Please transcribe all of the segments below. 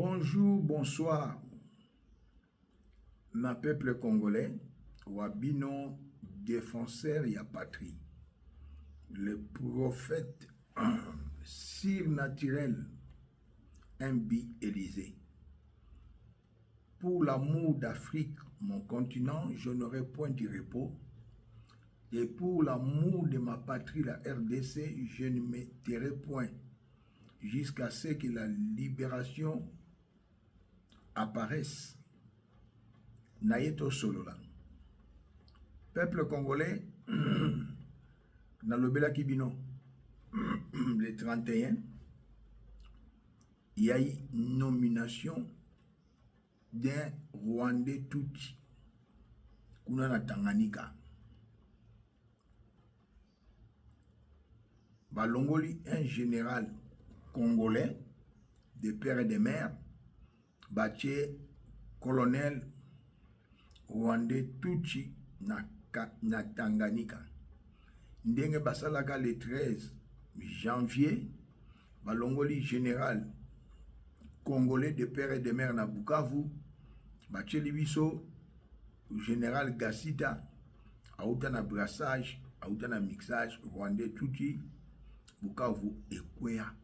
Bonjour, bonsoir, ma peuple congolais, Wabino, défenseur et patrie. Le prophète surnaturel, Mbi Élysée. Pour l'amour d'Afrique, mon continent, je n'aurai point de repos. Et pour l'amour de ma patrie, la RDC, je ne me tairai point jusqu'à ce que la libération apparaisse. Nayeto Solola. Peuple congolais, Nalobela Kibino, le 31, il y a eu nomination d'un Rwandais Tutsi, Kunana Tanganyika. Balongoli, un général congolais de père et de mère, Baché, colonel Rwandais Tutsi na Tanganyika. Ndenge basalaka le 13 janvier, balongoli général congolais de père et de mère na Bukavu, Baché Libiso, général Gassita, aouta na brassage, aouta na mixage, Rwandais Tutsi, Bukavu, Ekwea.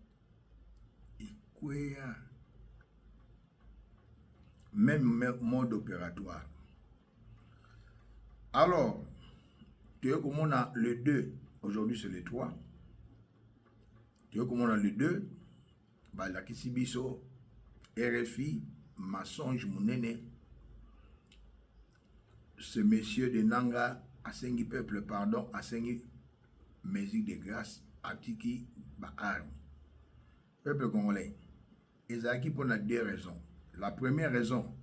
Même mode opératoire. Alors, tu vois comment on a le 2, aujourd'hui c'est le 3. Tu vois comment on a le 2, bah, la Kisibiso, RFI, Massonge Mounene, ce monsieur de Nanga, Asengi peuple, pardon, Asengi musique de grâce, Atiki, Baarm. Peuple congolais, Ezaki pour deux raisons. La première raison,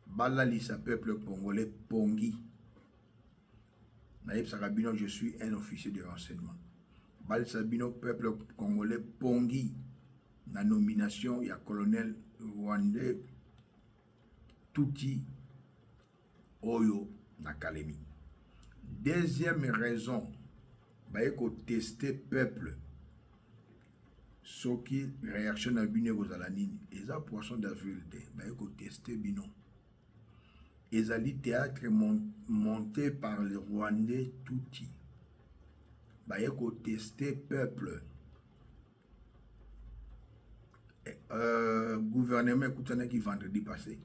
Balali sa peuple congolais Pongi. Naïb Sarabino, je suis un officier de renseignement. Bal Sabino, peuple congolais Pongi. La nomination, il y a colonel rwandais Tutsi Oyo Nakalemi. Deuxième raison, il faut tester peuple. Ce qui réaction à bino aux alanines, et ça poisson d'avril, il faut tester bino. Et ça dit théâtre monté par les Rwandais Tutsi. Il faut tester peuple. Gouvernement écoutez qui vendredi passé,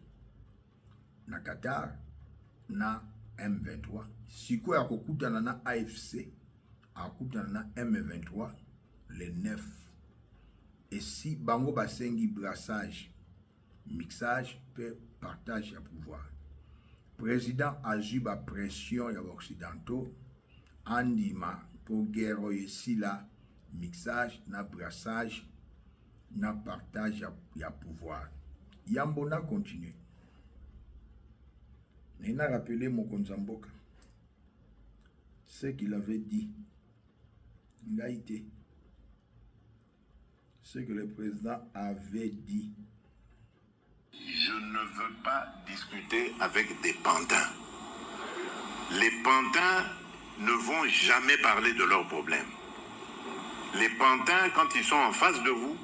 na Qatar, na M23. Si quoi à na AFC, à na M23, le 9. Et si Bango Basengi brassage, mixage, peut partage à pouvoir. Président Ajuba pression et occidentaux, Andima pour guerre ici là, mixage, na brassage, na partage à pouvoir. Yambona continue. Il a rappelé Mokonzamboka ce qu'il avait dit. Il a été. Ce que le président avait dit. Je ne veux pas discuter avec des pantins. Les pantins ne vont jamais parler de leurs problèmes. Les pantins, quand ils sont en face de vous,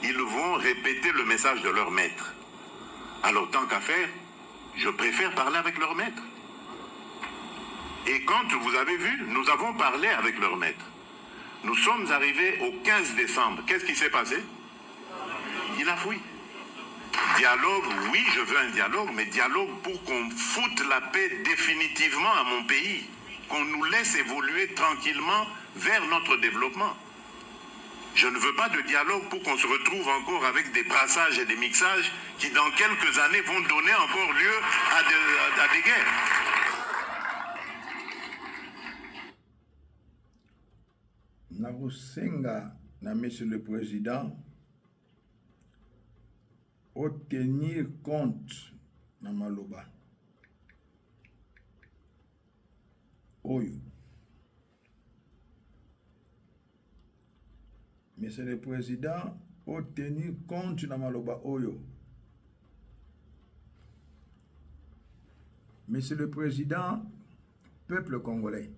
ils vont répéter le message de leur maître. Alors, tant qu'à faire, je préfère parler avec leur maître. Et quand vous avez vu, nous avons parlé avec leur maître. Nous sommes arrivés au 15 décembre. Qu'est-ce qui s'est passé? Il a fui. Dialogue, oui, je veux un dialogue, mais dialogue pour qu'on foute la paix définitivement à mon pays. Qu'on nous laisse évoluer tranquillement vers notre développement. Je ne veux pas de dialogue pour qu'on se retrouve encore avec des brassages et des mixages qui, dans quelques années, vont donner encore lieu à des guerres. Narusenga, na monsieur le président, au tenir compte na maloba oyo. Monsieur le président, au tenir compte na maloba oyo. Monsieur le président, peuple congolais,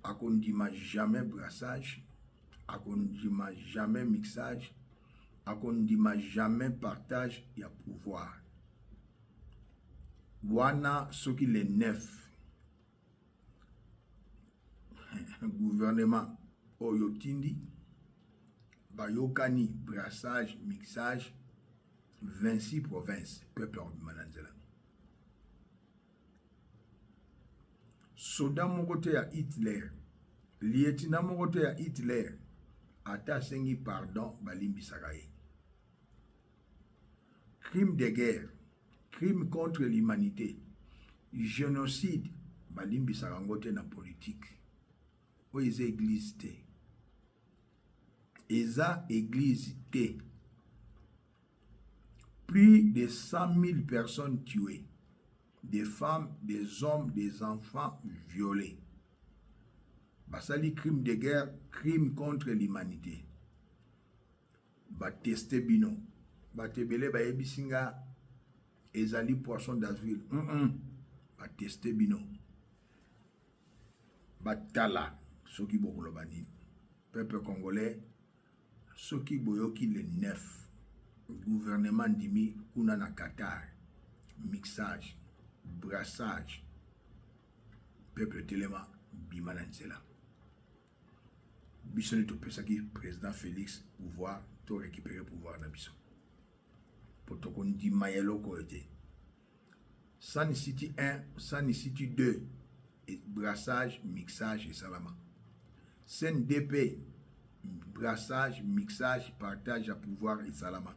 akondima jamais brassage, akondima jamais mixage, akondima jamais partage ya pouvoir. Wana soki les 9 gouvernement oyo tindi bayokani brassage mixage 26 provinces peuple obima nzela. Soda moko te ya Hitler, lieutenant moko te ya Hitler ata sengi pardon balimbisaka ye. Crime de guerre, crime contre l'humanité, génocide balimbisaka ngo te na politique. Oyo eza église te. Eza église te. Plus de 100 000 personnes tuées, des femmes, des hommes, des enfants violés. Basali crime de guerre, crime contre l'humanité. Bateste bino. Batebele bayebisinga ezali poisson d'avril. Bateste bino. Batala soki bokoloba nini. Peuple congolais soki boyoki le 9 gouvernement dimi kuna na Qatar, mixage, brassage, peuple telema bima na nzela. Biso ni topesaki président Félix pouvoir to récupérer pouvoir na biso. Potoko ndima yeloko ete. Sani City 1, Sani City 2, et brassage, mixage et salama. CNDP, brassage, mixage, partage à pouvoir et salama.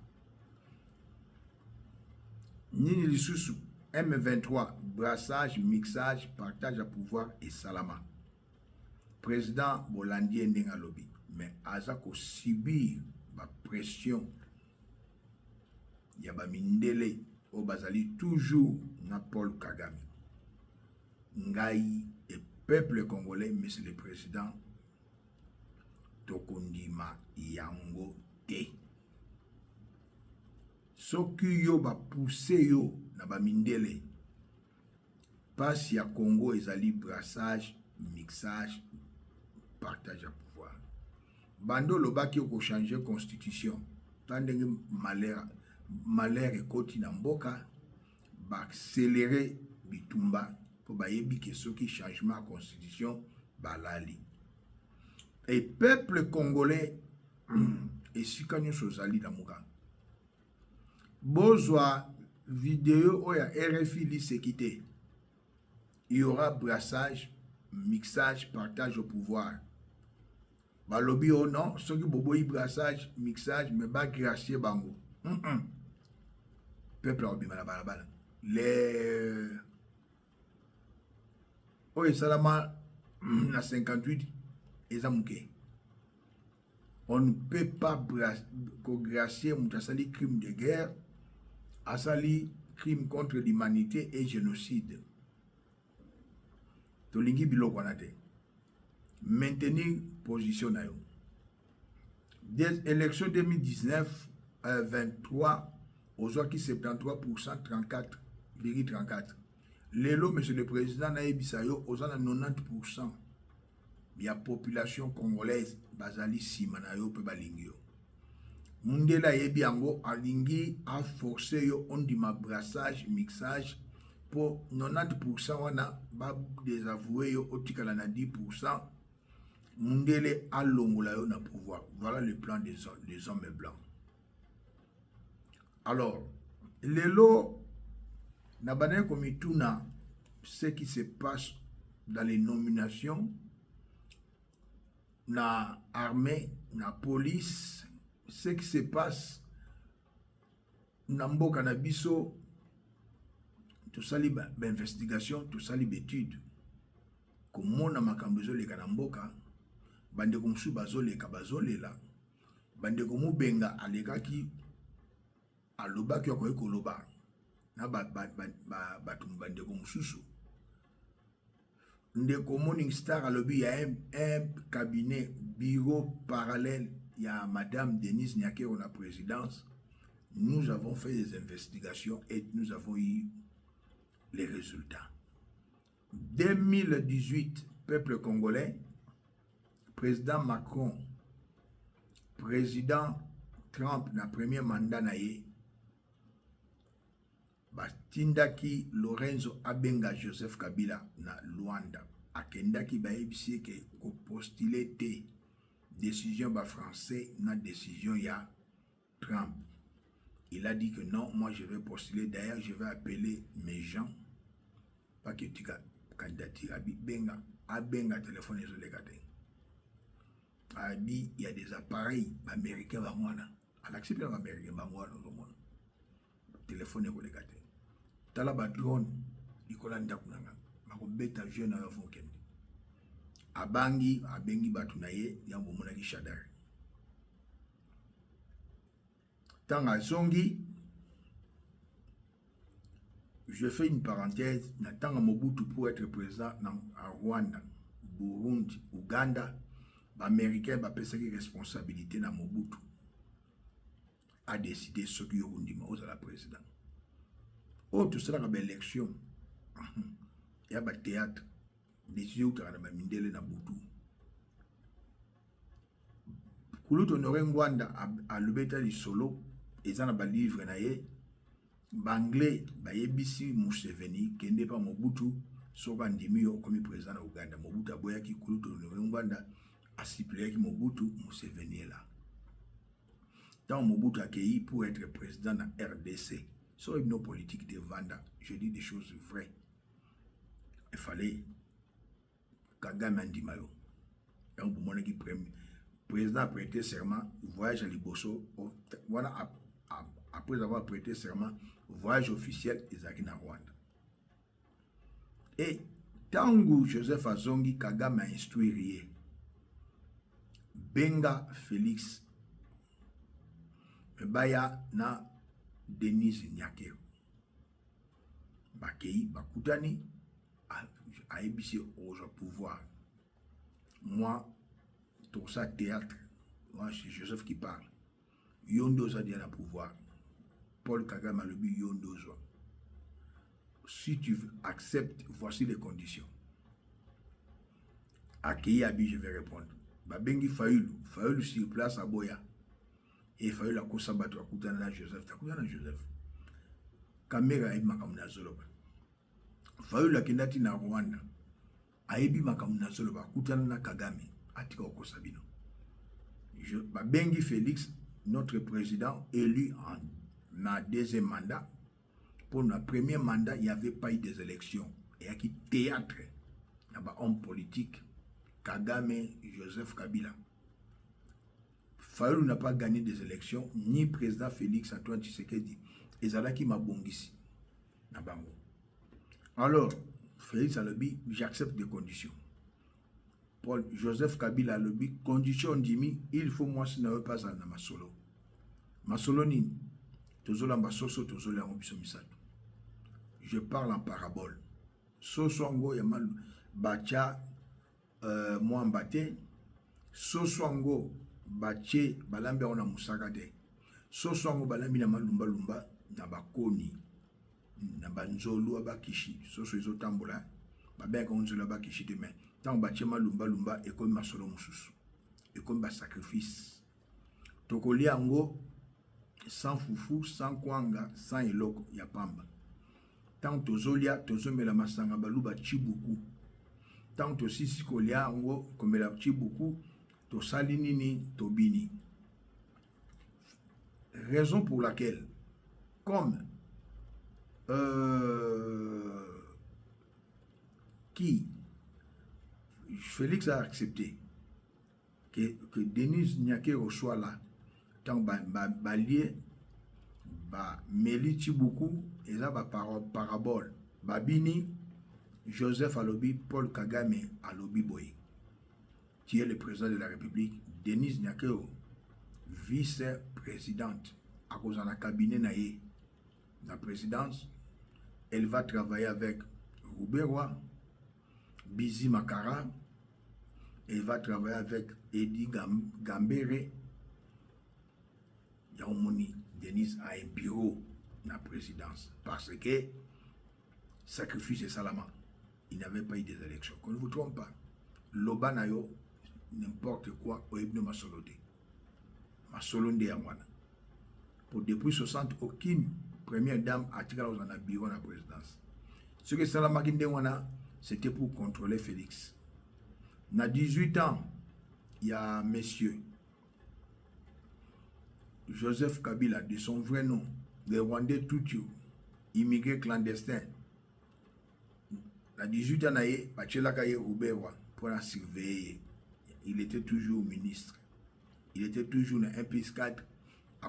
Nini lisusu M23, brassage, mixage, partage à pouvoir et salama. Président Bolandi ndenga lobi, mais azako subir ba pression ya ba mindele o bazali toujours na Paul Kagame. Ngai et peuple congolais, monsieur le président, tokondima yango te. Soki yo ba pousse yo na ba mindele, passe ya Congo ezali brassage, mixage, partage à pouvoir. Bando lobaki ko changer constitution, tandenge malheur ekoti na mboka, ba accélérer bitumba pour bayebi ke soki changement constitution balali. Et peuple congolais esika nyonso ozali na muka. Bozwa vidéo oya RFI lisekite. Il y aura brassage, mixage, partage au pouvoir. Balobi o non, soki boboyi brassage, mixage, mais ba gracier bango. Peuple obima la balabala. Les oye salama na 58 ezamuke. On ne peut pas gracier mutasali crime de guerre, asali crime contre l'humanité et génocide. Tolingi biloko wana te. Maintenir position na yo. Des élections 2019 23 ozwaki 73% 34,34. Lelo, monsieur le président, na yebisa yo ozana 90% ya population congolaise bazali sima na yo pe balingi yo. Mundela yebi yango alingi a forcer yo ondima brassage, mixage pour 90% wana ba désavouer yo otikala na 10%. Mundele a longola yo na pouvoir. Voilà le plan des hommes blancs. Alors, lelo Nabane komituna ce qui se passe dans les nominations na armée, na police, ce qui se passe na mboka na biso, tout ça li ba investigation, tout ça li étude. Comment na makambo ezoleka na mboka, bande komsu bazoleka bazolela, bande komu benga alekaki alobaki akoye koloba. Na batumbande komususu ndeko Morning Star alobi ya un cabinet bureau parallèle ya madame Denise Nyakero na présidence. Nous avons fait des investigations et nous avons eu les résultats. 2018, peuple congolais, président Macron, président Trump na premier mandat na ye batindaki Lorenzo abenga Joseph Kabila na Luanda akendaki bayebisi ke ko postuler te décision ba français na décision ya Trump. Il a dit que non, moi je vais postuler. D'ailleurs, je vais appeler mes gens. Pas que tu candidature. Abenga téléphone et les gâteaux. Il y a des appareils américains. À l'accepter américain, téléphone et les gâteaux. Talaba drone, Nicolas Ndakunanga. Beta jeune à Fonken. Abangi batunaye, yambo monaki shadar. Tanga Zongi, je fais une parenthèse, Tanga Mobutu pour être président à Rwanda, Burundi, Ouganda, les Américains ont pris une responsabilité dans Mobutu a décidé ce qui est la président. Oh, tout cela, il y a élection, il y a un théâtre, décision qui a mindele na Butu. Koulut honoré Rwanda à l'obéta du solo. Ils ont un livre anglais, Bayebisi Museveni, qui n'est pas Mobutu, Soka Ndimio comme président de Ouganda. Mobutu Aboya qui coule au Rwanda, a stipulé que Mobutu Museveni est là. Tant Mobutu a accueilli pour être président de la RDC, sur une politique de Vanda, je dis des choses vraies. Il fallait Kagame Andimayo. Donc, pour moi, le président a prêté serment, voyage à Liboso, voilà. Après avoir prêté serment, voyage officiel Isaac na Rwanda. Et Tangu Joseph Azongi Kagame a instruit Benga Félix Baya na Denise Nyakero. Bakei Bakutani a ébissé au pouvoir. Moi, tout ça théâtre, moi c'est Joseph qui parle. Yondo ça dit à pouvoir. Paul Kagame a le but Yondo. Si tu acceptes, voici les conditions. Akei Abi, je vais répondre. Babengi Fayoulou sur place à Boya. Et Fayoulou a Kosabato à Koutana Joseph. Takutana Joseph. Kamera a Makamuna Zoloba. Fayoulou a Kendati na Rwanda. Aebi Makamuna Zoloba. Koutana Kagame. Atika Okosabino. Babengi Félix, notre président élu en deuxième mandat. Pour notre premier mandat, il n'y avait pas eu des élections. Il y a qui théâtre. Il y a un homme politique. Kagame, Joseph Kabila. Fayoulou n'a pas gagné des élections, ni président Félix Antoine Tshisekedi. Et Zalaki m'a bongisi. Alors, Félix a le dit, j'accepte des conditions. Paul Joseph Kabila a le dit, condition d'imi, il faut moi si ne veux pas aller ma solo. Ma solo ni, tozolamba soso tozola ngobiso misato. Je parle en parabole. Soso ngo yamal bacha Mwambate, Soswango Bache Balambe on a Musakade, Soswango Balambi na Malumba Lumba, Nabakoni, Nabanzolu Abakishi, Soso Izotambola, Babek Onzola Abakishi demain, tant Bache Malumba Lumba et comme Masolo Mususu, et comme Bas sacrifice. Tokoli Ango, sans foufou, sans kwanga, sans eloko, yapamba. Tant Tozolia, Tozomela Masanga Baluba Chibuku. Tant que si kolia ngo comme la petit beaucoup to salinini to bini. Raison pour laquelle comme qui Félix a accepté que Denise Nyakero soit là tant balier ba meli Chibuku et là ba parabole babini Joseph Alobi, Paul Kagame Alobi Boye, qui est le président de la République, Denise Nyakero, vice-présidente, à cause de la cabinet naïe, la présidence, elle va travailler avec Rouberois, Bizi Makara, elle va travailler avec Eddie Gambere, Yaomoni, Denise a un bureau dans la présidence, parce que sacrifice et salama. Il n'y avait pas eu des élections. Qu'on ne vous trompe pas. L'Obanayo, n'importe quoi, au Ebno Masolode. Masolonde Yamwana. pour depuis 60 aucune première dame a tiré dans un bureau de la présidence. Ce que Salamaki Ndewana, c'était pour contrôler Félix. Dans 18 ans, il y a monsieur Joseph Kabila, de son vrai nom, le Rwandais Tutu, immigré clandestin. À 18 ans, pour la surveiller. Il était toujours ministre. Il était toujours un plus 4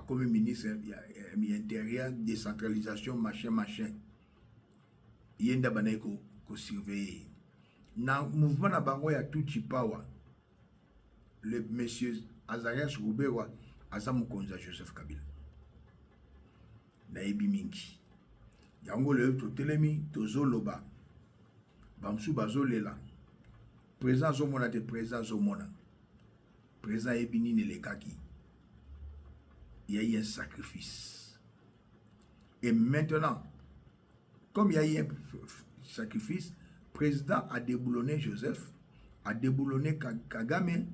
comme ministre intérieur, décentralisation, machin. Il y a des surveiller. Dans le mouvement de Bango, il y a tout Chipawa. Le monsieur Azarias Roubewa, Azam Konza Joseph Kabila. Naïbi Mingi. Yango le Totelemi, Tozo Loba. Bamsou Bazolela. Président Zomona de président Zomona. Président Ebini Nelekaki. Il y a eu un sacrifice. Et maintenant, comme il y a eu un sacrifice, le président a déboulonné Joseph, a déboulonné Kagame,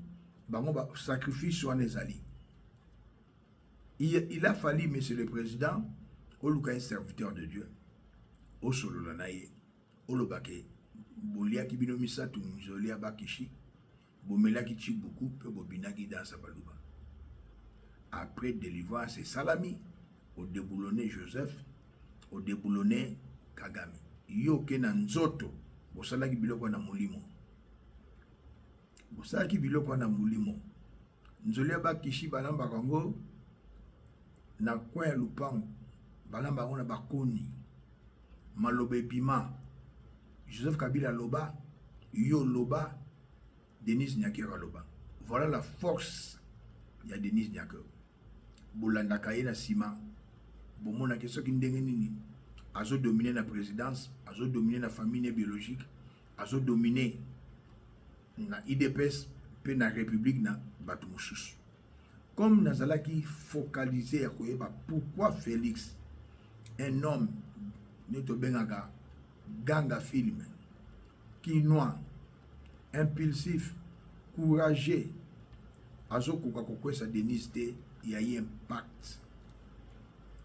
le sacrifice sur les alliés. Il a fallu, monsieur le président, au un serviteur de Dieu, au Sololanaye, au Lobake, Bolia qui binomisa tout Zolia Bakishi, Bomela qui tue beaucoup, peu Bobina qui danse à Balouba. Après délivrance et salami, au déboulonné Joseph, au déboulonné Kagame. Yo kenan nzoto, bosala ki biloko na mulimo. Bosala ki biloko na mulimo. Nzolia Bakishi balamba kango, na coin ya lupango, balamba ona bakoni, malobe pima, Joseph Kabila loba, yo loba, Denis Nyakero loba. Voilà la force, il y a Denis Nyakero. Bolanda kaye na sima, bomona keso ki ndenge nini, azo dominer la présidence, azo dominer la famille biologique, azo dominer na IDPS, pe na république na batu mususu. Comme Nazalaki focalisé à pourquoi Félix, un homme, notre bengaga, ganga film, quinois, impulsif, courageux, azo kokakokwe sa déniste, il y a eu un pacte.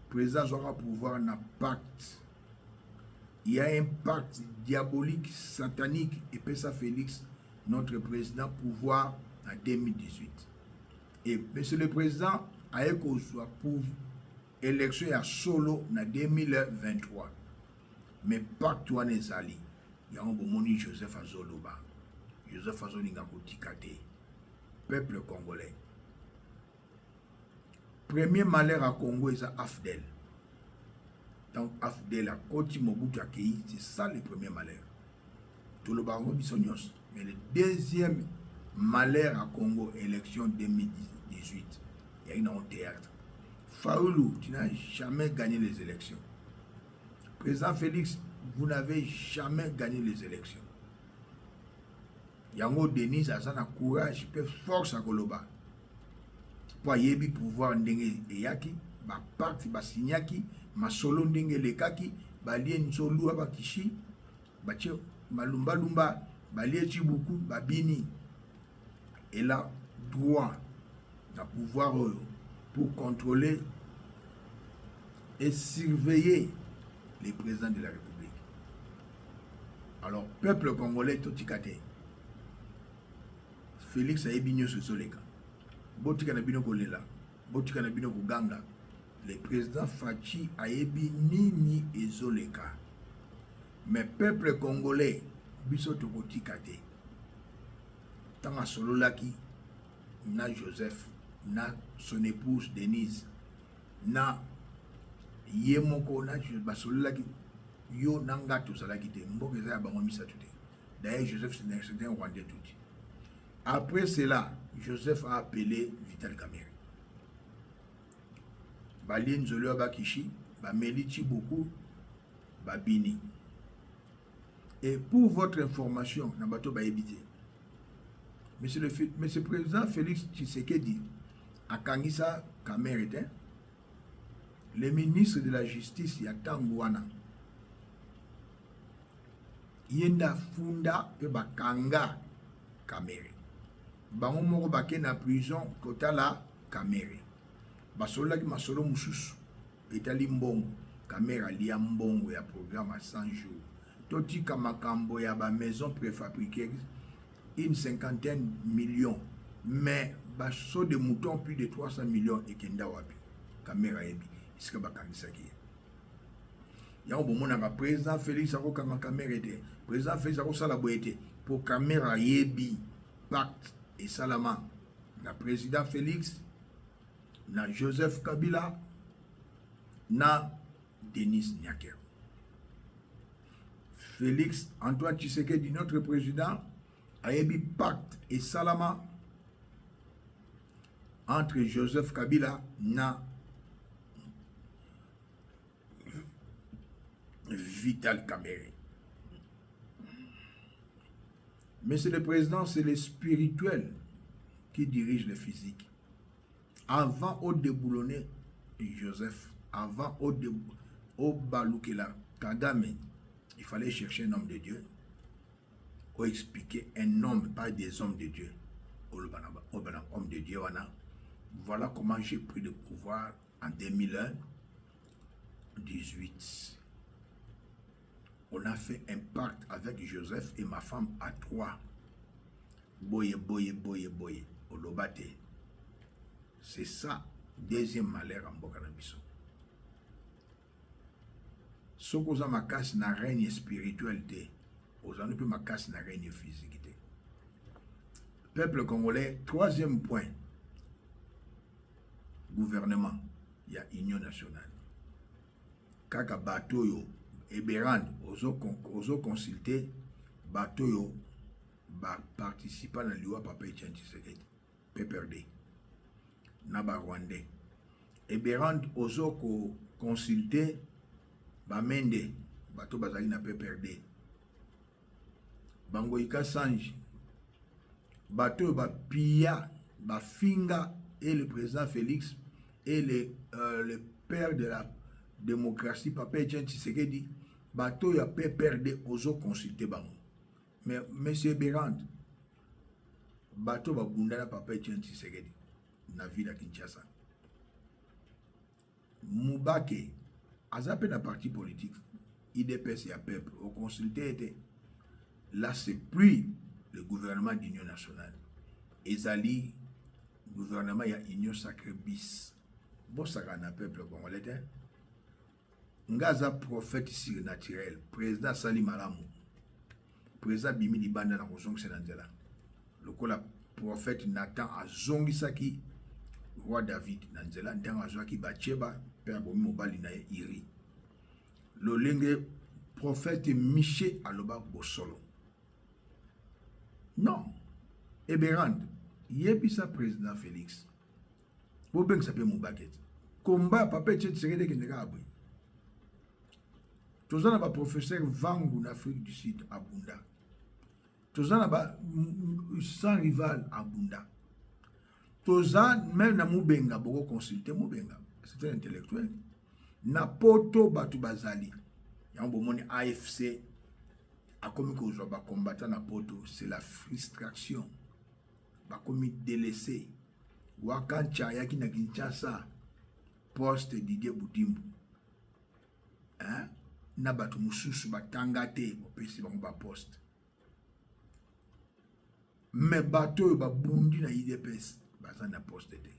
Président aura pouvoir un pacte. Il y a un pacte diabolique, satanique, et puis ça Félix, notre président, pouvoir en 2018. Et monsieur le président a écouté pour élection à solo en 2023. Mais partout en Ezali, il y a un bon Joseph Azoloba. Joseph Azolinga Kotikate. Peuple congolais. Premier malheur à Congo est Afdel. Donc Afdel a Koti Mobutu Akei, c'est ça le premier malheur. Tout le baron Bissonios. Mais le deuxième malheur à Congo, élection 2018, il y a une en théâtre. Faoulou, tu n'as jamais gagné les élections. Président Félix, vous n'avez jamais gagné les élections. Yango Denis a un courage, peu force à Koloba. Pour yebi pouvoir ndenge eyaki, ba parti ba signaki, ma solo ndenge lekaki, ba lien solo abakishi, ba che malumba lumba, ba lie chibuku, ba bini. Et là, droit à pouvoir pour contrôler et surveiller les présidents de la République. Alors, peuple congolais, Totikate, Félix a ébigné ce soleil. Botika na bino kolela, botika na bino kuganga. Le président Fachi a ébigné ni ezoleka. Mais peuple congolais, biso Totikate, tant à Sololaki, na Joseph, na son épouse Denise, na Yemoko, na Basololaki, yo nanga tout ça là qui te mboke za bango misa tout. D'ailleurs Joseph c'est un Rwandais tout. Après cela, Joseph a appelé Vital Kamerhe. Balien Zolo Bakishi, Bamelichi beaucoup, Babini. Et pour votre information, Nabato Baébité, Monsieur le Président Félix Tshisekedi a Kangisa Kamerhe, le ministre de la Justice Yatangwana, Yenda Funda pe Bakanga Kamerhe. Bango moko bake na prison kotala Kamerhe. Basolaki masolo mususu. etali mbongo caméra lia mbongo ya programme à 100 jours totika makambo ya ba maison préfabriquée une 50aine millions mais baso de mouton plus de 300 millions ekenda wapi caméra yebi isika bakanisaki yango bomonaka président Félix akokanga caméra ete président Félix akosala boye ete pour caméra yebi pacte esalama na président Félix na Joseph Kabila na Denis Nyaker. Félix Antoine Tshisekedi, notre président, a eu pacte et salama entre Joseph Kabila na Vital Kamerhe. Mais c'est le président, c'est le spirituel qui dirige le physique. Avant au déboulonner Joseph, avant au Baloukela Kagame, il fallait chercher un homme de Dieu, ou expliquer un homme, pas des hommes de Dieu. Homme de Dieu, voilà comment j'ai pris le pouvoir en 2018. On a fait un pacte avec Joseph et ma femme à 3. Boye, Olobate. C'est ça, deuxième malheur en Bokanabiso. Ce qu'on a ma casse na règne spiritualité, aux années ma casse na règne physique. Peuple congolais, troisième point, gouvernement, il y a union nationale. Kaka Batoyo, Eberand, ozo consulter, Batoyo, participant à l'IOA Papa Etienne Tshisekedi, PPRD, Naba Rwandais. Eberand, ozo consulter, Bamende, Bato Bazali na PPRD. Bangoïka Sanji, Bato Bapia, Bafinga et le président Félix et le père de la démocratie, Papa Etienne Tshisekedi, Bato ya PPRD ozo consulter bango. Mais monsieur Berand, Bato Babunda Papa Etienne Tshisekedi, na ville à Kinshasa. Moubake, Azapé na parti politique, IDPS et peuple, au consulté était. Là, c'est plus le gouvernement d'union nationale. Ezali, gouvernement, il y a union sacrée bis. Bon, ça a un peuple congolais. Ngaza prophète surnaturel, président Sali Malamu, président Bimi Libanda na Kozong Senanzela. Le kola prophète Nathan a Zongisaki, roi David Nanzela, Ntan Azwaki Bacheba, père Bomi Mobali na Iri. Le lingue prophète Miché Aloba Bosolo. Non. Eberand, yebisa président Félix. Bobeng s'appelle Moubaket. Combat papa Etienne Tshisekedi Kendeka abri. Tozana ba professeur Vangu en Afrique du Sud à Bunda. Tozana ba sans rival à Bunda. Tozana même na Moubenga boko consulter Moubenga. C'était intellectuel. Na poto batu bazali. Yambo moni AFC a commis que vous combattant na poto, c'est la frustration. Ba commis délaissé. Wakan Chayaki na Kinshasa poste Didier Boudimbu. Hein? Na batu mususu batangate opesi bango ba poste. Mais bato ba bundi na IDPS baza na poste de.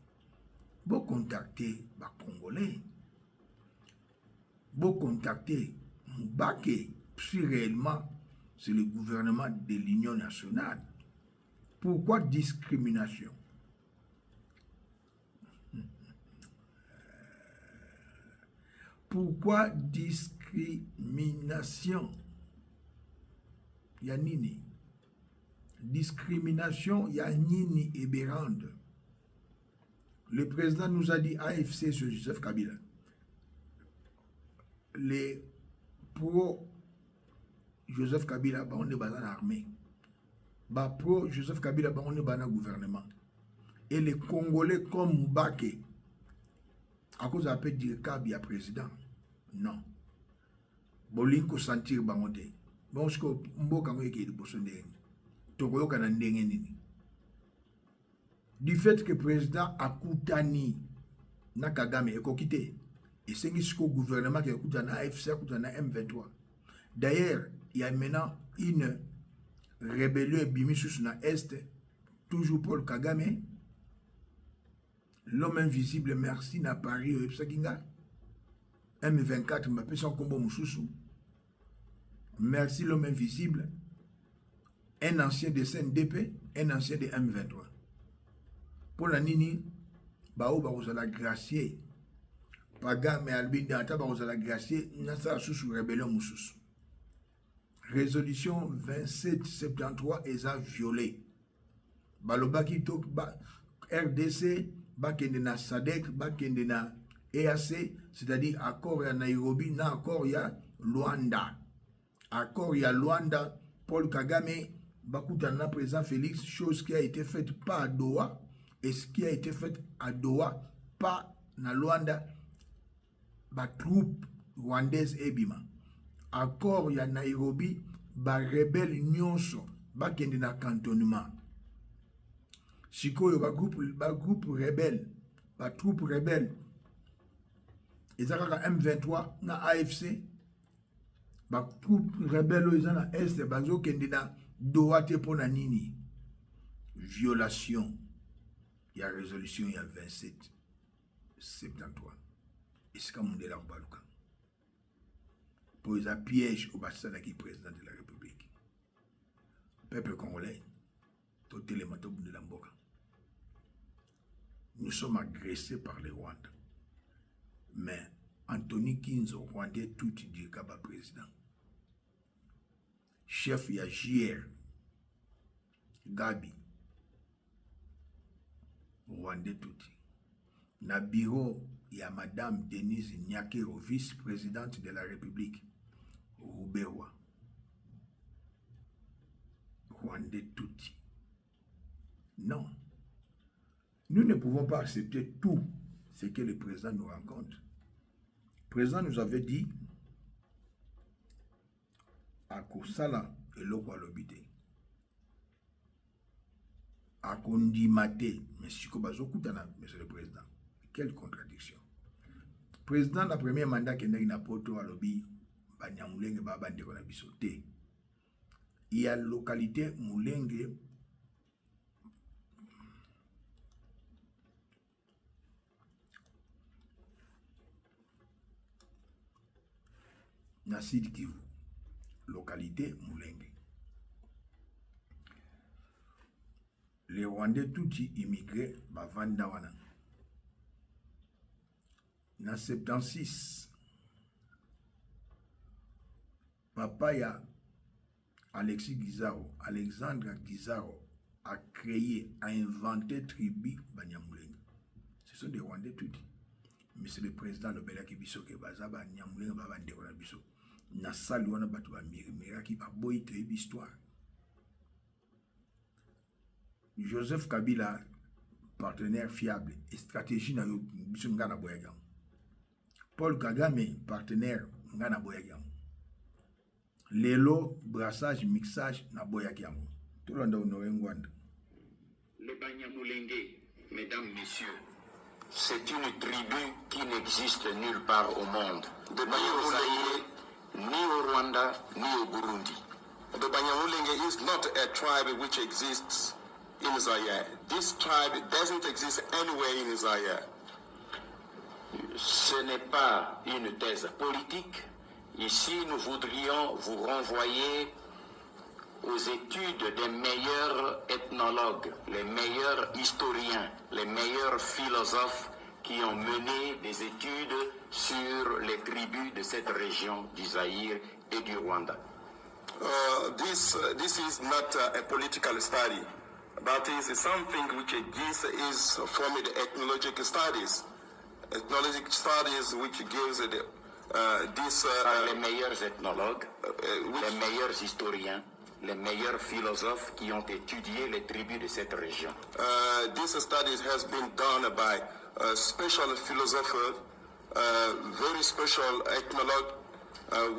Bo contacter ba Congolais. Bo contacter Mbake si réellement c'est le gouvernement de l'Union nationale. Pourquoi discrimination? Pourquoi discrimination? Yanini. Discrimination, Yanini et Berand. Le président nous a dit AFC sur Joseph Kabila. Les pro Joseph Kabila, on est dans l'armée. Pro Joseph Kabila, on est dans le gouvernement. Et les Congolais comme Moubake, à cause de l'appel du Kabila président, non. Bolinko sentir bangote. Bon, ce que Mboka qui est de Bosondé, Tokoyo Kanandengeni. Du fait que le président Akutani Nakagame est coquité, Et c'est ce gouvernement qui écoute dans AFC, dans M23. D'ailleurs, il y a maintenant une rébellion Bimisus dans l'Est, toujours Paul Kagame, l'homme invisible, merci, na Paris, M24, m'a fait son combo Moussoussou. Merci, l'homme invisible, un ancien de CNDP, un ancien de M23. Pour la Nini, Bao Barosala gracier, Pagame Albin Danta Barosala gracier, Nasa Soussou rébellion Moussoussou. Résolution 2773 est à violer. Balobaki tok RDC, bakende na SADC, bakende na EAC, c'est-à-dire accord à Nairobi, na accord ya Luanda. Accord ya Luanda, Paul Kagame, Bakutana président Félix, chose qui a été faite pas à Doha, et ce qui a été fait à Doha, pas na Luanda, ba troupe rwandaise ebima. Accord ya Nairobi, ba rebelle nyonso, ba kende na cantonnement. Sikoyo ba groupe rebelle, ba troupe rebelle. Ezaka M23 na AFC, ba troupe rebelle oza na Est, bazo kende na Doha te pona nini. Violation. Il y a résolution, il y a 2773. Est-ce que monde est là au Balouka? Pour les pièges au Bassana qui est président de la République. Peuple congolais, tout élément de l'Amboka. Nous sommes agressés par les Rwandais. Mais Anthony Kinzo, Rwandais, tout dit Kaba président. Chef, il y a JR, Gabi, Rwandais, tout. Na bureau, il y a Madame Denise Nyakero, vice-présidente de la République, Roubewa, Rwandais Touti. Non. Nous ne pouvons pas accepter tout ce que le président nous raconte. Le président nous avait dit à Kosala et l'Okwa Lobité. À Kondimate, monsieur le président. Quelle contradiction. Président, la première mandat qui est na poto à lobby, Banyamulenge Babande Konabisote. Il y a localité Moulenge. Nassid Kivu. Localité Moulenge. Les Rwandais tout immigrés, Bavandawana. En 76, papa ya Alexis Guizaro, Alexandre Guizaro a créé, a inventé tribu Banyamulenge. Ce sont des Rwandais tout. Mais c'est le président de Bela Kibiso qui baza Banyamulenge Babande Konabiso. Na sali wana batu ba mira ki ba boy tribu histoire. Joseph Kabila, partenaire fiable et stratégie na yo biso ngana boyagam. Paul Kagame, partenaire ngana boyagam. Lelo, brassage, mixage na boyagam. Tout le monde honoré Ngwanda. Le Banyamulenge, mesdames, messieurs, c'est une tribu qui n'existe nulle part au monde. Ni au Zaïre, ni au Rwanda, ni au Burundi. The Banyamulenge is not a tribe which exists in Zaire. This tribe doesn't exist anywhere in Zaire. Ce n'est pas une thèse politique. Ici, nous voudrions vous renvoyer aux études des meilleurs ethnologues, les meilleurs historiens, les meilleurs philosophes qui ont mené des études sur les tribus de cette région du Zaïre et du Rwanda. This is not a political study. That is something which is from the ethnological studies. Ethnological studies which gives les meilleurs ethnologues, les meilleurs historiens, les meilleurs philosophes qui ont étudié les tribus de cette région. This studies has been done by a special philosopher, very special ethnologue,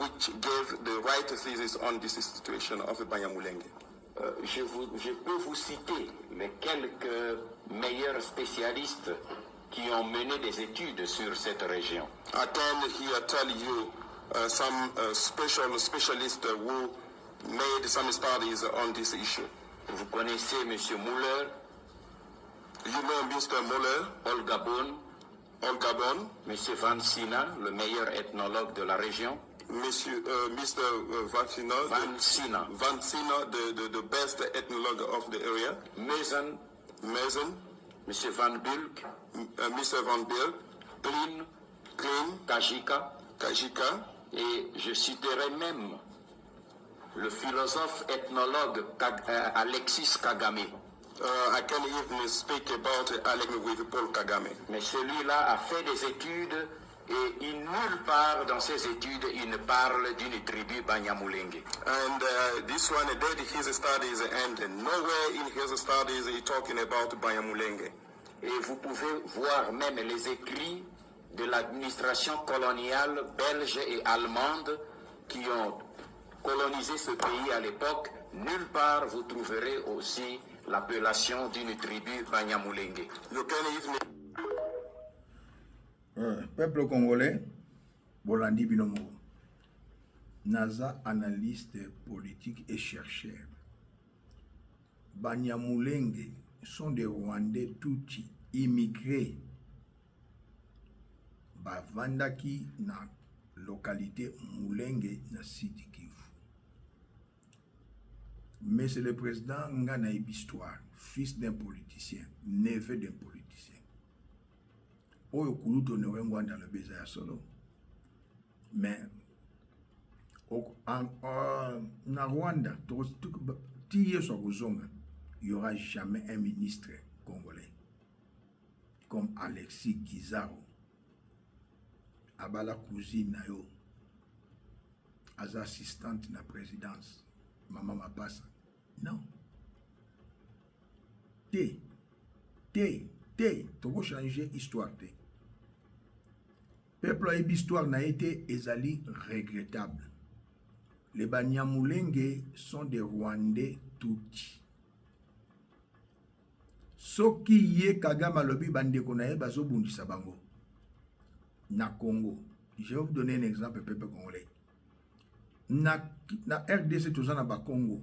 which gave the right thesis on this situation of the Banyamulenge. Je peux vous citer les quelques meilleurs spécialistes qui ont mené des études sur cette région. I can here tell you some specialists who made some studies on this issue. Vous connaissez M. Muller, You know Mr. Muller, Olga Bon, M. M. Van Sina, le meilleur ethnologue de la région. Mr. Vancina, Van Sina, the best ethnologue of the area. Mason, Mason, M. Van Bulk, Mr. Van Biel, Klein, Klein, Kajika, Kajika, et je citerai même le philosophe ethnologue Alexis Kagame. I can even speak about Alec with Paul Kagame. Mais celui-là a fait des études et nulle part dans ses études il ne parle d'une tribu Banyamulenge. And this one did his studies, and nowhere in his studies he talking about Banyamulenge. Et vous pouvez voir même les écrits de l'administration coloniale belge et allemande qui ont colonisé ce pays à l'époque. Nulle part vous trouverez aussi l'appellation d'une tribu Banyamulenge. You can even Peuple congolais, Bolandi Binomo, Naza, analyste politique et chercheur. Banyamulenge sont des Rwandais Tutsi immigrés. Bavandaki na localité Mulenge na Sidi Kivu. Mais c'est le président Ngana Ibistoire, fils d'un politicien, neveu d'un politicien. Oyo kuluto ne wengwanda le beza ya solo. Mais na Rwanda, il n'y aura jamais un ministre congolais comme Alexis Kizaro, Abala cousine na yo, as assistante na présidence, Maman Mapassa. Non. Faut changer histoire. Peuple et histoire n'a été ezali regrettable. Les Banyamulenge sont des Rwandais Tutsi. Soki ye Kagame lobi bandeko na ye bazo bundisa bango. Na Congo. Je vais vous donner un exemple, peuple congolais. Na RDC tout ça na ba Congo.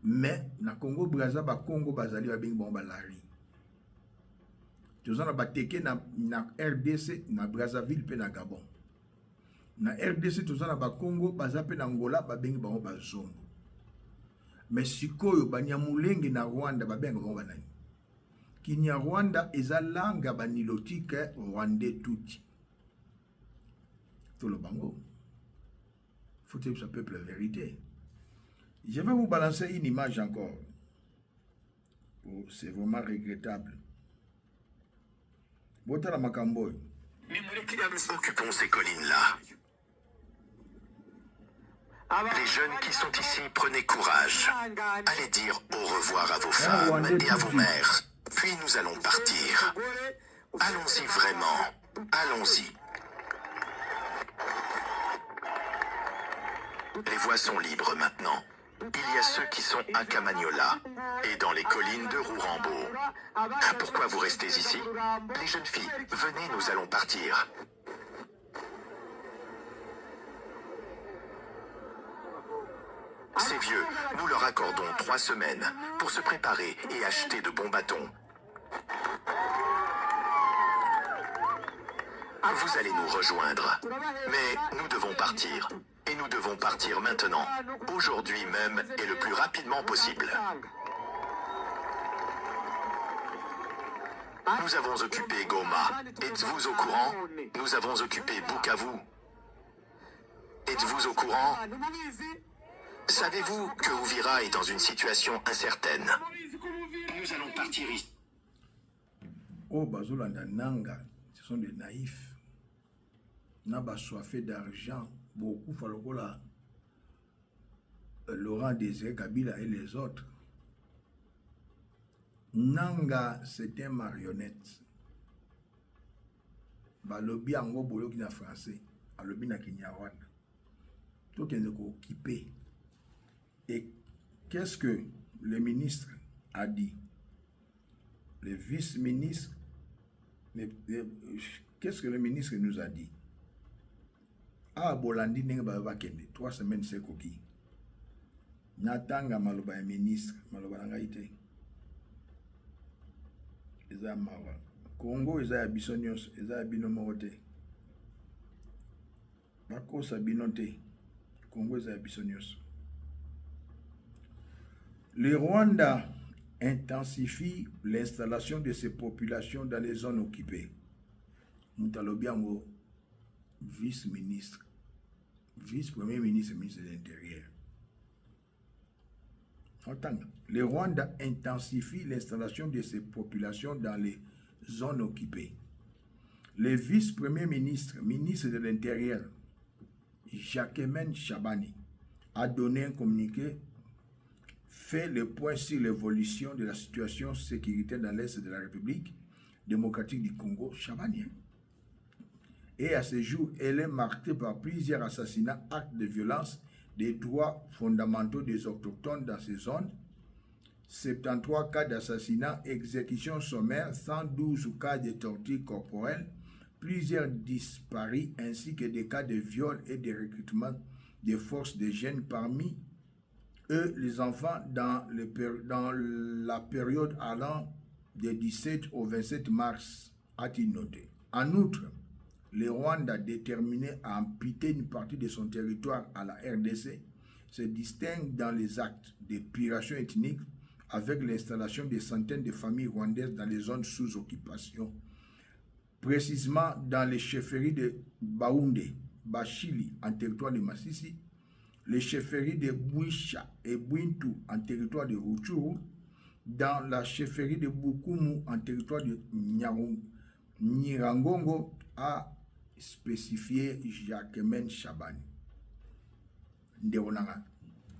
Mais na Congo Brazza ba Congo bazali ba bing bon balari. Tout ça na ba teke na RDC na Brazzaville pe na Gabon. Na RDC tout ça na ba Congo baza pe na Angola ba bing bon ba zombo. Mais sikoyo Banyamulenge na Rwanda ba benga bon banani. Kinyarwanda ezalanga banilotike Rwandais Tutsi. Tout le bango. Faut-il que ça peuple la vérité? Je vais vous balancer une image encore. Oh, c'est vraiment regrettable. Occupons ces collines-là. Les jeunes qui sont ici, prenez courage. Allez dire au revoir à vos femmes et à vos mères. Puis nous allons partir. Allons-y vraiment. Allons-y. Les voies sont libres maintenant. Il y a ceux qui sont à Kamagnola et dans les collines de Rourambo. Pourquoi vous restez ici? Les jeunes filles, venez, nous allons partir. Ces vieux, nous leur accordons 3 semaines pour se préparer et acheter de bons bâtons. Vous allez nous rejoindre. Mais nous devons partir. Et nous devons partir maintenant. Aujourd'hui même et le plus rapidement possible. Nous avons occupé Goma. Êtes-vous au courant? Nous avons occupé Bukavu. Êtes-vous au courant? Savez-vous que Uvira est dans une situation incertaine? Nous allons partir ici. Oh, Bazolanda Nanga, ce sont des naïfs. N'a soifé d'argent, beaucoup Falokola, Laurent Désiré Kabila et les autres. Nanga, c'est un marionnette. Balobi ango bolo qui na français, alobi na Kinyarwanda. Tout est occupé. Et qu'est-ce que le ministre a dit? Le vice-ministre Qu'est-ce que le ministre nous a dit? Ah, Bolandi n'est pas 3 semaines c'est coquille. Natanga maloba ya ministre, maloba nangaite. Eza mawa. Congo eza ya biso nyonso, eza ya bino moko te. Bakosa bino te. Congo eza ya biso nyonso. Le Rwanda intensifie l'installation de ses populations dans les zones occupées. Moutalobiango, vice-ministre, vice-premier ministre, ministre de l'Intérieur. Le Rwanda intensifie l'installation de ses populations dans les zones occupées. Le vice-premier ministre, ministre de l'Intérieur, Jacquemain Chabani, a donné un communiqué, fait le point sur l'évolution de la situation sécuritaire dans l'Est de la République démocratique du Congo, Chabani. Et à ce jour, elle est marquée par plusieurs assassinats, actes de violence des droits fondamentaux des autochtones dans ces zones, 73 cas d'assassinat, exécutions sommaires, 112 cas de torture corporelle, plusieurs disparus ainsi que des cas de viol et de recrutement des forces de jeunes, parmi eux les enfants dans la période allant du 17 au 27 mars, a-t-il noté. En outre, le Rwanda, déterminé à amputer une partie de son territoire à la RDC, se distingue dans les actes d'épuration ethnique avec l'installation de centaines de familles rwandaises dans les zones sous occupation, précisément dans les chefferies de Baoundé, Bachili en territoire de Massissi, les chefferies de Bouisha et Bouintou en territoire de Rutshuru, dans la chefferie de Bukumu en territoire de Nirangongo, a spécifié Jacquemain Chabani. Nderonanga,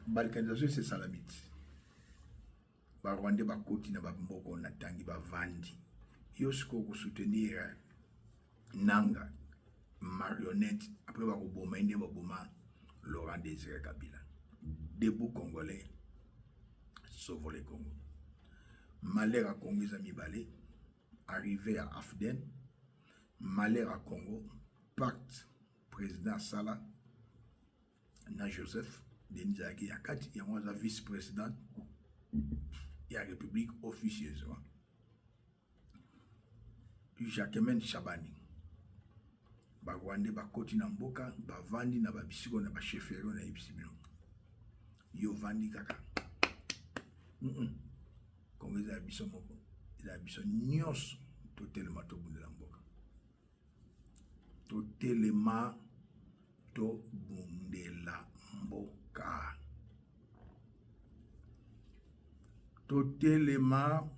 balkanisation c'est salamite. Ba Rwanda ba koti na ba mboko na tangi ba vandi. Yosko ko soutenir Nanga, marionnette, après ba koboma inde ba boma Laurent Désiré Kabila. Debout congolais, sauvons les Congo. Malheur à Congo, les amis Balé, arrivé à Afden, malheur à Congo, pacte président Sala, na Joseph, Denis Zaki Yakati, et moi la vice-présidente, et la République officieusement. Jacquemain Chabani, ba Rwanda ba koti na mboka, ba vandi na ba bisiko na ba chefferie na ibisibino. Yo vandi kaka. Congo eza biso moko, eza biso nyonso totelema tobundela mboka. Totelema tobundela mboka. Totelema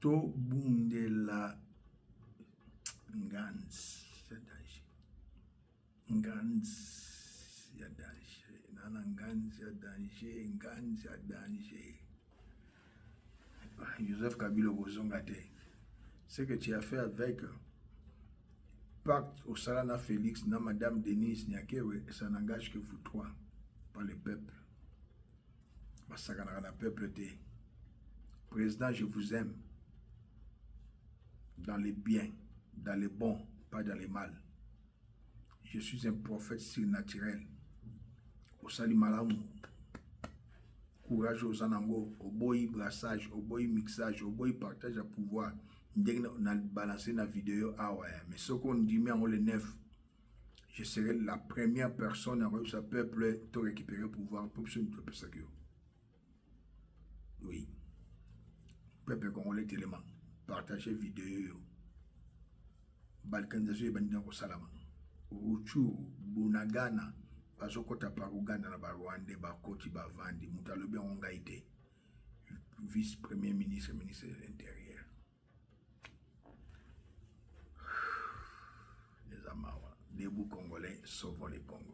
tobundela ngans ya danger. Ngans ya danger. Nana ngans ya danger, ngans ya danger. Joseph Kabila Bozongate, ce que tu as fait avec pacte au Salana Félix, na Madame Denise Nyakewe, ça n'engage que vous trois, pas le peuple. Parce que le peuple était. Président, je vous aime dans les biens, dans les bons, pas dans les mal. Je suis un prophète surnaturel. Au Salimalamou. Courage aux anango, au boy brassage, au boy mixage, au boy partage à pouvoir. On a balancé la vidéo. Ah ouais, mais ce qu'on dit, mais en le 9, je serai la première personne à réussir à peuple de récupérer le pouvoir pour ce peuple sacré. Oui. Peuple congolais tellement. Partagez vidéo. Balkanisation et bandit au Salama. Rutshuru, Bunagana. Bazokota par Uganda na ba Rwanda ba koti ba vandi mutalobi ongaite vice-premier ministre ministre de l'Intérieur. Les Amawa, debout congolais, sauvons les Congolais.